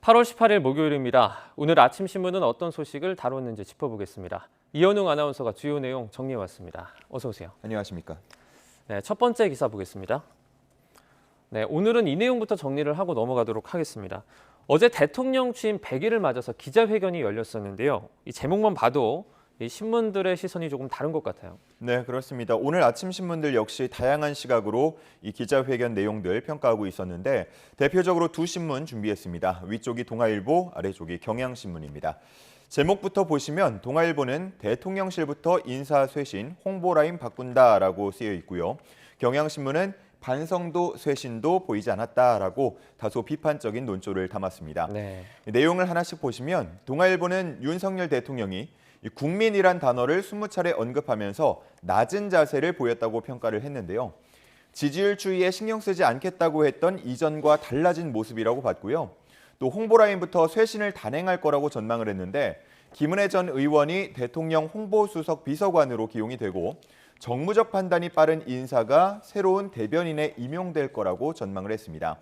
8월 18일 목요일입니다. 오늘 아침 신문은 어떤 소식을 다뤘는지 짚어보겠습니다. 이현웅 아나운서가 주요 내용 정리해왔습니다. 어서 오세요. 안녕하십니까. 네, 첫 번째 기사 보겠습니다. 네, 오늘은 이 내용부터 정리를 하고 넘어가도록 하겠습니다. 어제 대통령 취임 100일을 맞아서 기자회견이 열렸었는데요. 이 제목만 봐도 이 신문들의 시선이 조금 다른 것 같아요. 네, 그렇습니다. 오늘 아침 신문들 역시 다양한 시각으로 이 기자회견 내용들 평가하고 있었는데 대표적으로 두 신문 준비했습니다. 위쪽이 동아일보, 아래쪽이 경향신문입니다. 제목부터 보시면 동아일보는 대통령실부터 인사쇄신, 홍보라인 바꾼다라고 쓰여 있고요. 경향신문은 반성도 쇄신도 보이지 않았다라고 다소 비판적인 논조를 담았습니다. 네. 내용을 하나씩 보시면 동아일보는 윤석열 대통령이 국민이란 단어를 20차례 언급하면서 낮은 자세를 보였다고 평가를 했는데요. 지지율 추이에 신경 쓰지 않겠다고 했던 이전과 달라진 모습이라고 봤고요. 또 홍보라인부터 쇄신을 단행할 거라고 전망을 했는데 김은혜 전 의원이 대통령 홍보수석 비서관으로 기용이 되고 정무적 판단이 빠른 인사가 새로운 대변인에 임용될 거라고 전망을 했습니다.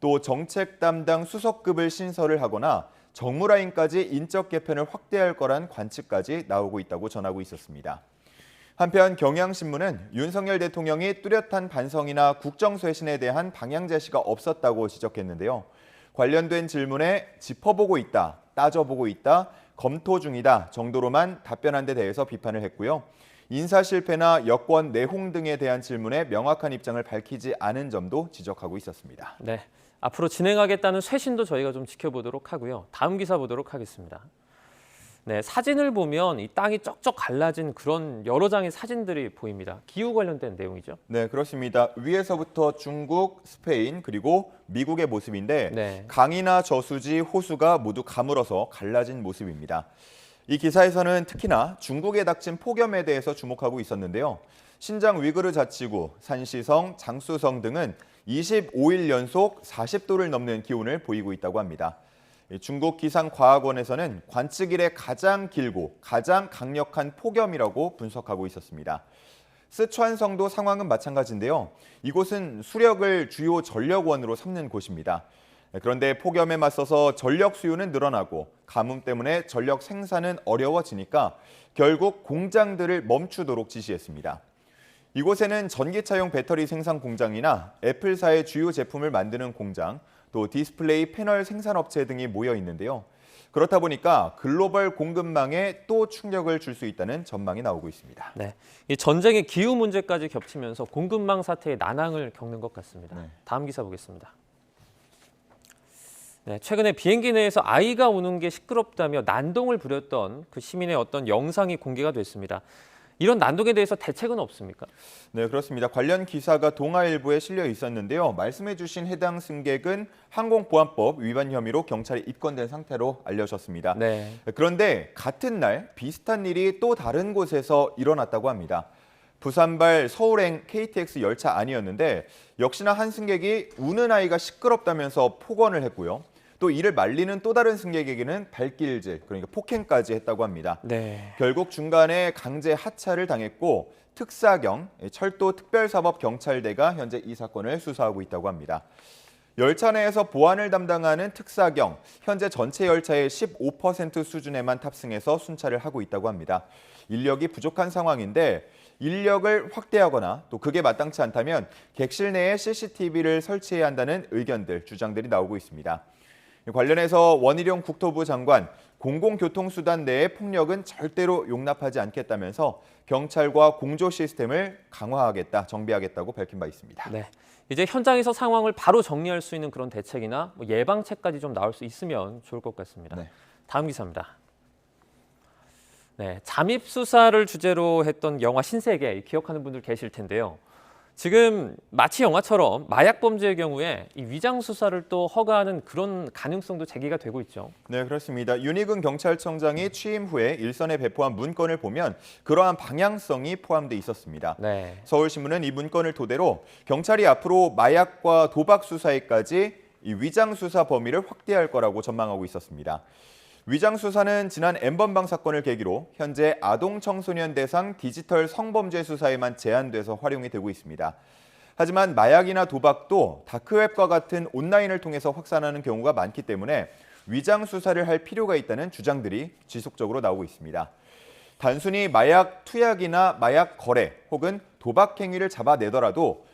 또 정책 담당 수석급을 신설을 하거나 정무라인까지 인적 개편을 확대할 거란 관측까지 나오고 있다고 전하고 있었습니다. 한편 경향신문은 윤석열 대통령이 뚜렷한 반성이나 국정쇄신에 대한 방향 제시가 없었다고 지적했는데요. 관련된 질문에 짚어보고 있다, 따져보고 있다, 검토 중이다 정도로만 답변한 데 대해서 비판을 했고요. 인사 실패나 여권 내홍 등에 대한 질문에 명확한 입장을 밝히지 않은 점도 지적하고 있었습니다. 네, 앞으로 진행하겠다는 쇄신도 저희가 좀 지켜보도록 하고요. 다음 기사 보도록 하겠습니다. 네, 사진을 보면 이 땅이 쩍쩍 갈라진 그런 여러 장의 사진들이 보입니다. 기후 관련된 내용이죠. 네, 그렇습니다. 위에서부터 중국, 스페인, 그리고 미국의 모습인데 네. 강이나 저수지, 호수가 모두 가물어서 갈라진 모습입니다. 이 기사에서는 특히나 중국에 닥친 폭염에 대해서 주목하고 있었는데요. 신장 위구르 자치구, 산시성, 장쑤성 등은 25일 연속 40도를 넘는 기온을 보이고 있다고 합니다. 중국 기상과학원에서는 관측 이래 가장 길고 가장 강력한 폭염이라고 분석하고 있었습니다. 쓰촨성도 상황은 마찬가지인데요. 이곳은 수력을 주요 전력원으로 삼는 곳입니다. 그런데 폭염에 맞서서 전력 수요는 늘어나고 가뭄 때문에 전력 생산은 어려워지니까 결국 공장들을 멈추도록 지시했습니다. 이곳에는 전기차용 배터리 생산 공장이나 애플사의 주요 제품을 만드는 공장, 또 디스플레이 패널 생산업체 등이 모여 있는데요. 그렇다 보니까 글로벌 공급망에 또 충격을 줄 수 있다는 전망이 나오고 있습니다. 네, 이 전쟁의 기후 문제까지 겹치면서 공급망 사태의 난항을 겪는 것 같습니다. 네. 다음 기사 보겠습니다. 네, 최근에 비행기 내에서 아이가 우는 게 시끄럽다며 난동을 부렸던 그 시민의 어떤 영상이 공개가 됐습니다. 이런 난동에 대해서 대책은 없습니까? 네, 그렇습니다. 관련 기사가 동아일보에 실려 있었는데요. 말씀해 주신 해당 승객은 항공보안법 위반 혐의로 경찰에 입건된 상태로 알려졌습니다. 네. 그런데 같은 날 비슷한 일이 또 다른 곳에서 일어났다고 합니다. 부산발 서울행 KTX 열차 안이었는데 역시나 한 승객이 우는 아이가 시끄럽다면서 폭언을 했고요. 또 이를 말리는 또 다른 승객에게는 발길질, 그러니까 폭행까지 했다고 합니다. 네. 결국 중간에 강제 하차를 당했고 특사경, 철도특별사법경찰대가 현재 이 사건을 수사하고 있다고 합니다. 열차 내에서 보안을 담당하는 특사경, 현재 전체 열차의 15% 수준에만 탑승해서 순찰을 하고 있다고 합니다. 인력이 부족한 상황인데 인력을 확대하거나 또 그게 마땅치 않다면 객실 내에 CCTV를 설치해야 한다는 의견들, 주장들이 나오고 있습니다. 관련해서 원희룡 국토부 장관, 공공교통수단 내의 폭력은 절대로 용납하지 않겠다면서 경찰과 공조 시스템을 강화하겠다, 정비하겠다고 밝힌 바 있습니다. 네. 이제 현장에서 상황을 바로 정리할 수 있는 그런 대책이나 예방책까지 좀 나올 수 있으면 좋을 것 같습니다. 네. 다음 기사입니다. 네, 잠입 수사를 주제로 했던 영화 신세계 기억하는 분들 계실 텐데요. 지금 마치 영화처럼 마약 범죄의 경우에 이 위장 수사를 또 허가하는 그런 가능성도 제기가 되고 있죠. 네, 그렇습니다. 윤희근 경찰청장이 취임 후에 일선에 배포한 문건을 보면 그러한 방향성이 포함돼 있었습니다. 네. 서울신문은 이 문건을 토대로 경찰이 앞으로 마약과 도박 수사에까지 이 위장 수사 범위를 확대할 거라고 전망하고 있었습니다. 위장 수사는 지난 N번방 사건을 계기로 현재 아동 청소년 대상 디지털 성범죄 수사에만 제한돼서 활용이 되고 있습니다. 하지만 마약이나 도박도 다크웹과 같은 온라인을 통해서 확산하는 경우가 많기 때문에 위장 수사를 할 필요가 있다는 주장들이 지속적으로 나오고 있습니다. 단순히 마약 투약이나 마약 거래 혹은 도박 행위를 잡아내더라도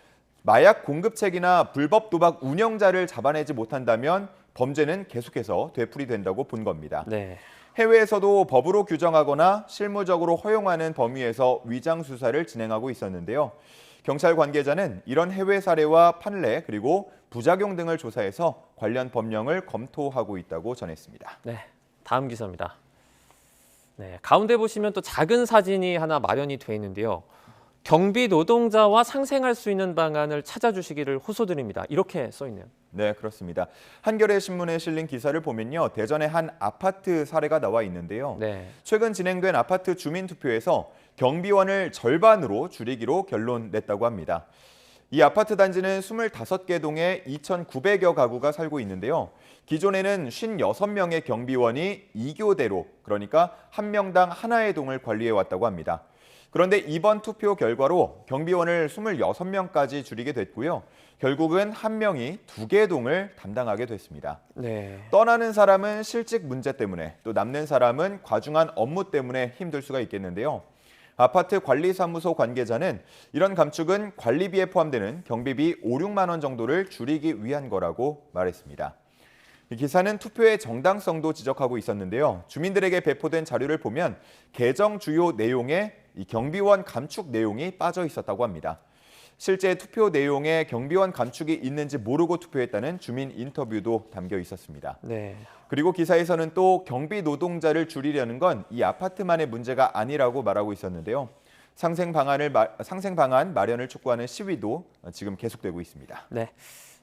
마약 공급책이나 불법 도박 운영자를 잡아내지 못한다면 범죄는 계속해서 되풀이된다고 본 겁니다. 네. 해외에서도 법으로 규정하거나 실무적으로 허용하는 범위에서 위장 수사를 진행하고 있었는데요. 경찰 관계자는 이런 해외 사례와 판례 그리고 부작용 등을 조사해서 관련 법령을 검토하고 있다고 전했습니다. 네. 다음 기사입니다. 네. 가운데 보시면 또 작은 사진이 하나 마련이 돼 있는데요. 경비 노동자와 상생할 수 있는 방안을 찾아주시기를 호소드립니다. 이렇게 써 있네요. 네, 그렇습니다. 한겨레 신문에 실린 기사를 보면요. 대전의 한 아파트 사례가 나와 있는데요. 네. 최근 진행된 아파트 주민투표에서 경비원을 절반으로 줄이기로 결론 냈다고 합니다. 이 아파트 단지는 25개 동에 2,900여 가구가 살고 있는데요. 기존에는 56명의 경비원이 2교대로, 그러니까 한 명당 하나의 동을 관리해왔다고 합니다. 그런데 이번 투표 결과로 경비원을 26명까지 줄이게 됐고요. 결국은 한 명이 2개 동을 담당하게 됐습니다. 네. 떠나는 사람은 실직 문제 때문에 또 남는 사람은 과중한 업무 때문에 힘들 수가 있겠는데요. 아파트 관리사무소 관계자는 이런 감축은 관리비에 포함되는 경비비 5, 6만 원 정도를 줄이기 위한 거라고 말했습니다. 이 기사는 투표의 정당성도 지적하고 있었는데요. 주민들에게 배포된 자료를 보면 개정 주요 내용에 이 경비원 감축 내용이 빠져 있었다고 합니다. 실제 투표 내용에 경비원 감축이 있는지 모르고 투표했다는 주민 인터뷰도 담겨 있었습니다. 네. 그리고 기사에서는 또 경비 노동자를 줄이려는 건 이 아파트만의 문제가 아니라고 말하고 있었는데요. 상생 방안 마련을 촉구하는 시위도 지금 계속되고 있습니다. 네.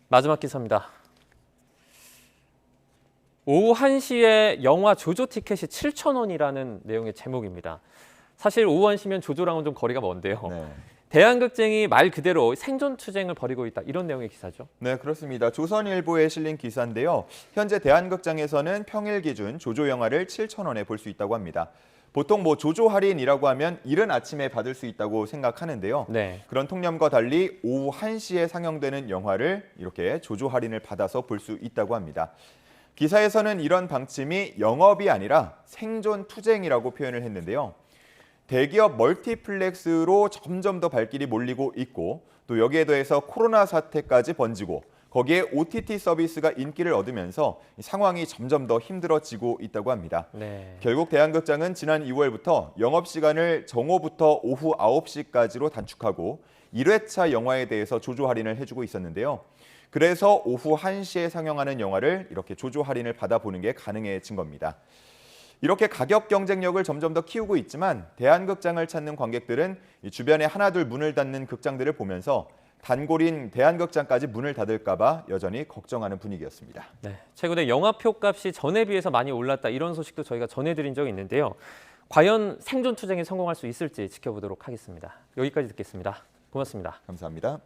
마지막 기사입니다. 오후 1시에 영화 조조 티켓이 7,000원이라는 내용의 제목입니다. 사실 오후 1시면 조조랑은 좀 거리가 먼데요. 네. 대한극장이 말 그대로 생존 투쟁을 벌이고 있다. 이런 내용의 기사죠. 네, 그렇습니다. 조선일보에 실린 기사인데요. 현재 대한극장에서는 평일 기준 조조 영화를 7,000원에 볼 수 있다고 합니다. 보통 조조 할인이라고 하면 이른 아침에 받을 수 있다고 생각하는데요. 네. 그런 통념과 달리 오후 1시에 상영되는 영화를 이렇게 조조 할인을 받아서 볼 수 있다고 합니다. 기사에서는 이런 방침이 영업이 아니라 생존 투쟁이라고 표현을 했는데요. 대기업 멀티플렉스로 점점 더 발길이 몰리고 있고 또 여기에 더해서 코로나 사태까지 번지고 거기에 OTT 서비스가 인기를 얻으면서 상황이 점점 더 힘들어지고 있다고 합니다. 네. 결국 대한극장은 지난 2월부터 영업시간을 정오부터 오후 9시까지로 단축하고 1회차 영화에 대해서 조조 할인을 해주고 있었는데요. 그래서 오후 1시에 상영하는 영화를 이렇게 조조 할인을 받아보는 게 가능해진 겁니다. 이렇게 가격 경쟁력을 점점 더 키우고 있지만 대한극장을 찾는 관객들은 주변에 하나둘 문을 닫는 극장들을 보면서 단골인 대한극장까지 문을 닫을까 봐 여전히 걱정하는 분위기였습니다. 네. 최근에 영화표 값이 전에 비해서 많이 올랐다. 이런 소식도 저희가 전해드린 적이 있는데요. 과연 생존 투쟁에 성공할 수 있을지 지켜보도록 하겠습니다. 여기까지 듣겠습니다. 고맙습니다. 감사합니다.